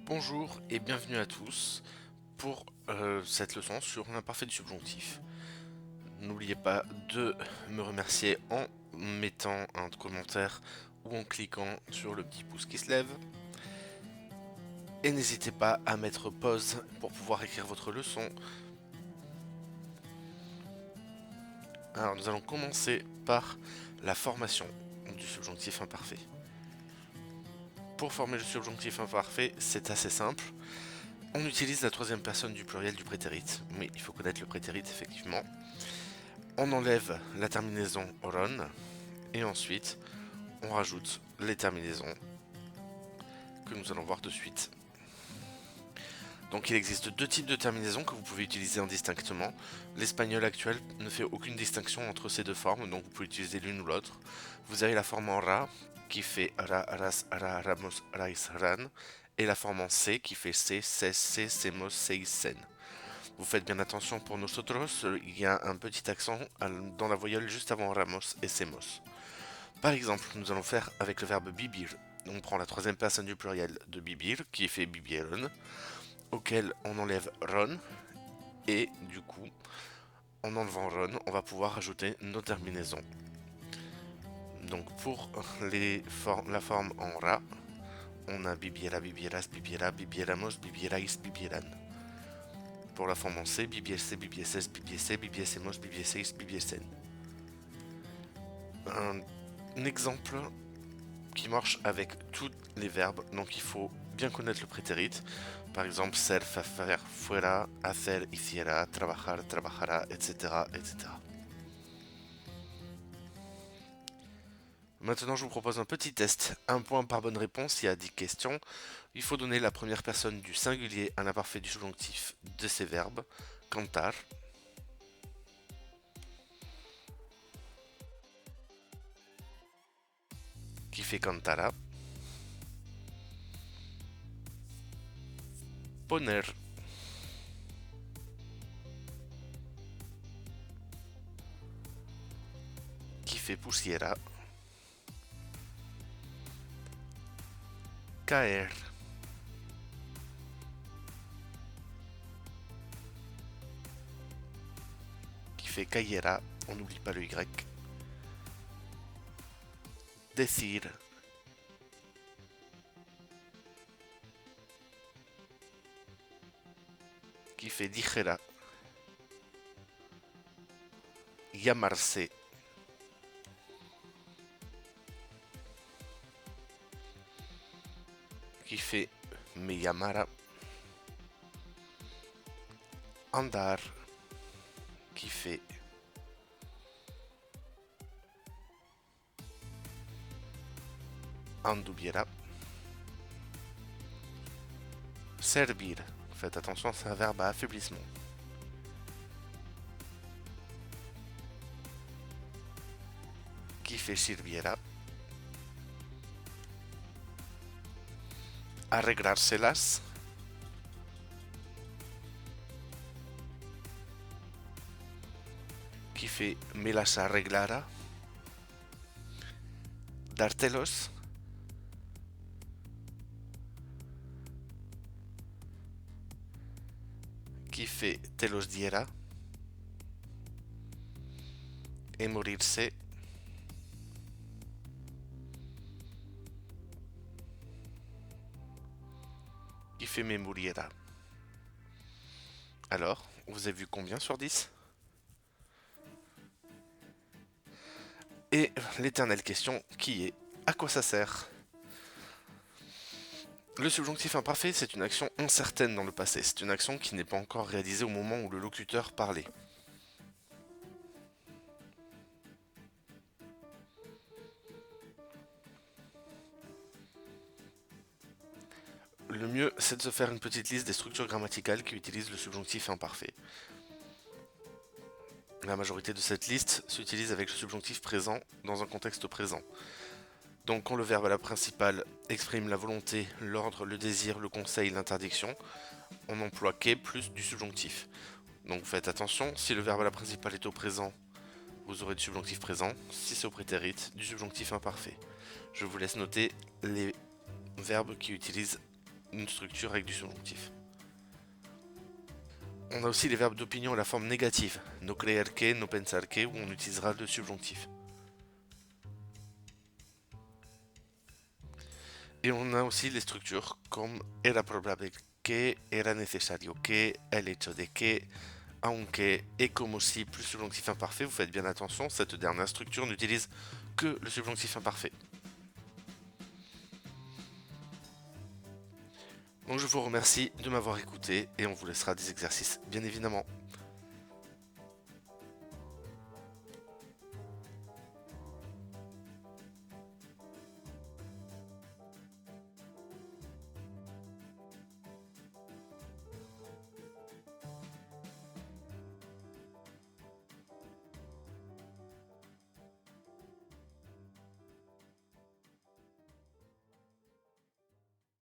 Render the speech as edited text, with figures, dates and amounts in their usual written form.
Bonjour et bienvenue à tous pour cette leçon sur l'imparfait du subjonctif. N'oubliez pas de me remercier en mettant un commentaire ou en cliquant sur le petit pouce qui se lève. Et n'hésitez pas à mettre pause pour pouvoir écrire votre leçon. Alors nous allons commencer par la formation du subjonctif imparfait. Pour former le subjonctif imparfait, c'est assez simple. On utilise la troisième personne du pluriel du prétérit, mais il faut connaître le prétérit effectivement. On enlève la terminaison ron et ensuite on rajoute les terminaisons que nous allons voir de suite. Donc il existe deux types de terminaisons que vous pouvez utiliser indistinctement. L'espagnol actuel ne fait aucune distinction entre ces deux formes, donc vous pouvez utiliser l'une ou l'autre. Vous avez la forme en ra qui fait ra, ras, ra, ramos, rais, ran, et la forme en c qui fait c, ses, se, semos, seis, sen. Vous faites bien attention pour nosotros, il y a un petit accent dans la voyelle juste avant ramos et semos. Par exemple, nous allons faire avec le verbe bibir. On prend la troisième personne du pluriel de bibir, qui fait bibieron, auquel on enlève ron, et du coup, en enlevant ron, on va pouvoir ajouter nos terminaisons. Donc pour la forme en ra, on a bibiera, bibieras, bibiera, bibieramos, bibierais, bibieran. Pour la forme en c, bibiese, bibieses, bibiese, bibiesemos, bibieseis, bibiesen. Un exemple qui marche avec tous les verbes, donc il faut bien connaître le prétérit. Par exemple, ser, faire, fuera, hacer, hiciera, trabajar, trabajara, etc., etc. Maintenant, je vous propose un petit test. Un point par bonne réponse, il y a 10 questions. Il faut donner la première personne du singulier à l'imparfait du subjonctif de ces verbes. Cantar, qui fait cantara. Poner, qui fait pusiera. Caer, qui fait cayera. On n'oublie pas le Y. Decir, qui fait dijera. Llamarse, qui fait me llamara. Andar, qui fait anduviera. Servir, faites attention, c'est un verbe à affaiblissement. Qui fait sirviera. Arreglárselas. Qui fait me las arreglara. Dártelos. Qui fait te los diera. Et morirse. Qui fait me muriera. Alors, vous avez vu combien sur 10? Et l'éternelle question qui est à quoi ça sert? Le subjonctif imparfait, c'est une action incertaine dans le passé. C'est une action qui n'est pas encore réalisée au moment où le locuteur parlait. Le mieux, c'est de se faire une petite liste des structures grammaticales qui utilisent le subjonctif imparfait. La majorité de cette liste s'utilise avec le subjonctif présent dans un contexte présent. Donc quand le verbe à la principale exprime la volonté, l'ordre, le désir, le conseil, l'interdiction, on emploie qu'est plus du subjonctif. Donc faites attention, si le verbe à la principale est au présent, vous aurez du subjonctif présent, si c'est au prétérit, du subjonctif imparfait. Je vous laisse noter les verbes qui utilisent une structure avec du subjonctif. On a aussi les verbes d'opinion à la forme négative, no creer que, no pensar que, où on utilisera le subjonctif. Et on a aussi les structures comme era probable que, era necesario que, el hecho de que, aunque et comme aussi plus subjonctif imparfait. Vous faites bien attention, cette dernière structure n'utilise que le subjonctif imparfait. Donc je vous remercie de m'avoir écouté et on vous laissera des exercices bien évidemment.